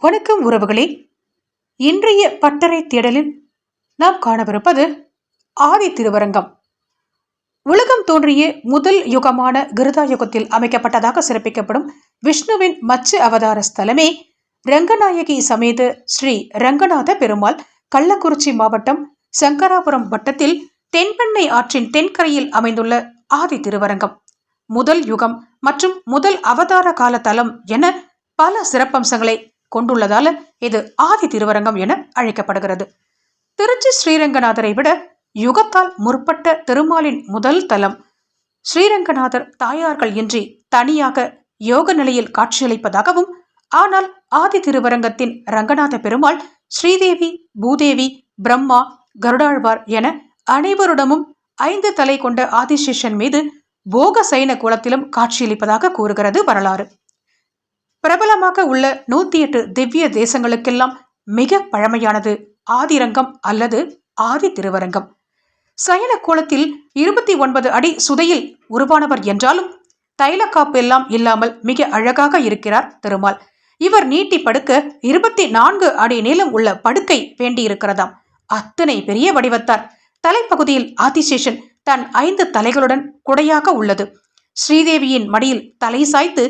வணக்கம் உறவுகளே. இன்றைய பட்டறை தேடலில் நாம் காணவிருப்பது ஆதி திருவரங்கம். உலகம் தோன்றிய முதல் யுகமான கிருதா யுகத்தில் அமைக்கப்பட்டதாக சிறப்பிக்கப்படும் விஷ்ணுவின் மச்ச அவதார ஸ்தலமே ரங்கநாயகி சமேத ஸ்ரீ ரங்கநாத பெருமாள் கள்ளக்குறிச்சி மாவட்டம் சங்கராபுரம் வட்டத்தில் தென்பெண்ணை ஆற்றின் தென்கரையில் அமைந்துள்ள ஆதி திருவரங்கம். முதல் யுகம் மற்றும் முதல் அவதார கால தலம் என பல சிறப்பம்சங்களை கொண்டுள்ளதால இது ஆதி திருவரங்கம் என அழைக்கப்படுகிறது. திருச்சி ஸ்ரீரங்கநாதரை விட யுகத்தால் முற்பட்ட திருமாலின் முதல் தலம். ஸ்ரீரங்கநாதர் தாயார்கள் இன்றி தனியாக யோக நிலையில் காட்சியளிப்பதாகவும், ஆனால் ஆதி திருவரங்கத்தின் ரங்கநாத பெருமாள் ஸ்ரீதேவி, பூதேவி, பிரம்மா, கருடாழ்வார் என அனைவருடமும் 5 தலை கொண்ட ஆதிசேஷன் மீது போக சைன கோலத்திலும் காட்சியளிப்பதாக கூறுகிறது வரலாறு. பிரபலமாக உள்ள 108 திவ்ய தேசங்களுக்கெல்லாம் மிக பழமையானது ஆதிரங்கம் அல்லது ஆதி திருவரங்கம். சயன கோலத்தில் 29 அடி சுதையில் உருவானவர் என்றாலும் தைலக்காப்பு எல்லாம் இல்லாமல் மிக அழகாக இருக்கிறார் திருமால். இவர் நீட்டி படுக்க 24 அடி நீளம் உள்ள படுக்கை வேண்டியிருக்கிறதாம். அத்தனை பெரிய வடிவத்தார். தலைப்பகுதியில் ஆதிசேஷன் தன் 5 தலைகளுடன் குடையாக உள்ளது. ஸ்ரீதேவியின் மடியில் தலை சாய்த்து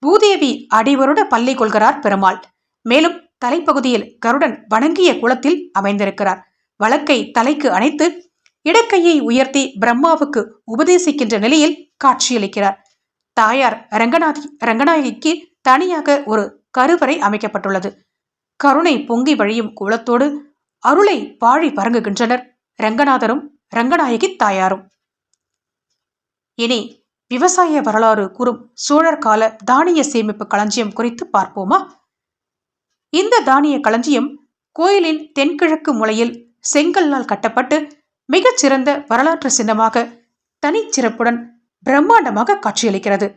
பூதேவி அடிவருட பள்ளி கொள்கிறார் பெருமாள். மேலும் தலைப்பகுதியில் கருடன் வணங்கிய குளத்தில் அமைந்திருக்கிறார். வலக்கை தலைக்கு அணைத்து இடக்கையை உயர்த்தி பிரம்மாவுக்கு உபதேசிக்கின்ற நிலையில் காட்சியளிக்கிறார். தாயார் ரங்கநாயகிக்கு தனியாக ஒரு கருவறை அமைக்கப்பட்டுள்ளது. கருணை பொங்கி வழியும் குளத்தோடு அருளை பாழி பறங்குகின்றனர் ரங்கநாதரும் ரங்கநாயகி தாயாரும். இனி விவசாய வரலாறு கூறும் சோழர் கால தானிய சேமிப்பு களஞ்சியம் குறித்து பார்ப்போமா? இந்த தானிய களஞ்சியம் கோயிலின் தென்கிழக்கு முனையில் செங்கல்லால் கட்டப்பட்டு மிகச்சிறந்த வரலாற்று சின்னமாக தனிச்சிறப்புடன் பிரம்மாண்டமாக காட்சியளிக்கிறது.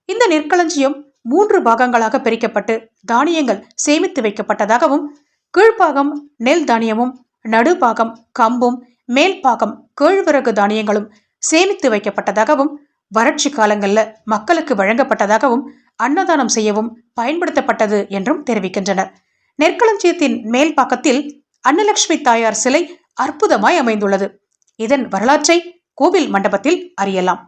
இந்த நெற்களஞ்சியம் 3 பாகங்களாக பிரிக்கப்பட்டு தானியங்கள் சேமித்து வைக்கப்பட்டதாகவும், கீழ்ப்பாகம் நெல் தானியமும், நடுபாகம் கம்பும், மேல் பாகம் கேழ்வரகு தானியங்களும் சேமித்து வைக்கப்பட்டதாகவும், வறட்சி காலங்கள்ல மக்களுக்கு வழங்கப்பட்டதாகவும், அன்னதானம் செய்யவும் பயன்படுத்தப்பட்டது என்றும் தெரிவிக்கின்றனர். நெற்களஞ்சியத்தின் மேல் பாக்கத்தில் அன்னலட்சுமி தாயார் சிலை அற்புதமாய் அமைந்துள்ளது. இதன் வரலாற்றை கோவில் மண்டபத்தில் அறியலாம்.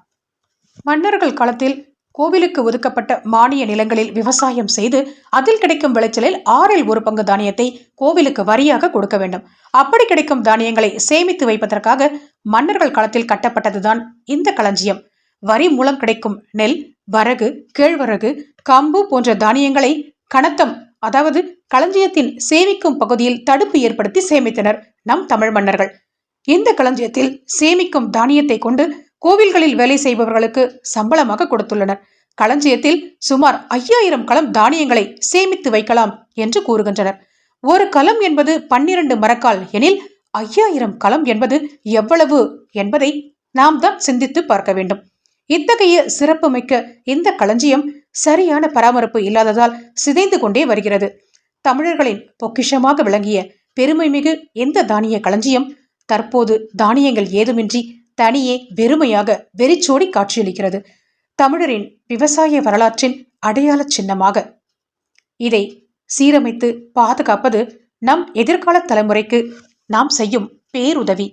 மன்னர்கள் காலத்தில் கோவிலுக்கு ஒதுக்கப்பட்ட மானிய நிலங்களில் விவசாயம் செய்து அதில் கிடைக்கும் விளைச்சலில் 1/6 பங்கு தானியத்தை கோவிலுக்கு வரியாக கொடுக்க வேண்டும். அப்படி கிடைக்கும் தானியங்களை சேமித்து வைப்பதற்காக மன்னர்கள் காலத்தில் கட்டப்பட்டதுதான் இந்த களஞ்சியம். வரி மூலம் கிடைக்கும் நெல், வரகு, கேழ்வரகு, கம்பு போன்ற தானியங்களை கணத்தம், அதாவது களஞ்சியத்தின் சேமிக்கும் பகுதியில் தடுப்பு ஏற்படுத்தி சேமித்தனர் நம் தமிழ் மன்னர்கள். இந்த களஞ்சியத்தில் சேமிக்கும் தானியத்தை கொண்டு கோவில்களில் வேலை செய்பவர்களுக்கு சம்பளமாக கொடுத்துள்ளனர். களஞ்சியத்தில் சுமார் 5000 களம் தானியங்களை சேமித்து வைக்கலாம் என்று கூறுகின்றனர். ஒரு களம் என்பது 12 மரக்கால் எனில் 5000 களம் என்பது எவ்வளவு என்பதை நாம் தான் சிந்தித்து பார்க்க வேண்டும். இத்தகைய சிறப்பு மிக்க இந்த களஞ்சியம் சரியான பராமரிப்பு இல்லாததால் சிதைந்து கொண்டே வருகிறது. தமிழர்களின் பொக்கிஷமாக விளங்கிய பெருமை மிகு இந்த தானிய களஞ்சியம் தற்போது தானியங்கள் ஏதுமின்றி தனியே வெறுமையாக வெறிச்சோடி காட்சியளிக்கிறது. தமிழரின் விவசாய வரலாற்றின் அடையாள சின்னமாக இதை சீரமைத்து பாதுகாப்பது நம் எதிர்கால தலைமுறைக்கு நாம் செய்யும் பேருதவி.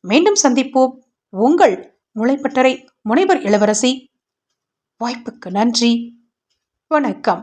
மீண்டும் சந்திப்போம். உங்கள் முளைப்பட்டறை முனைவர் இளவரசி. வாய்ப்புக்கு நன்றி. வணக்கம்.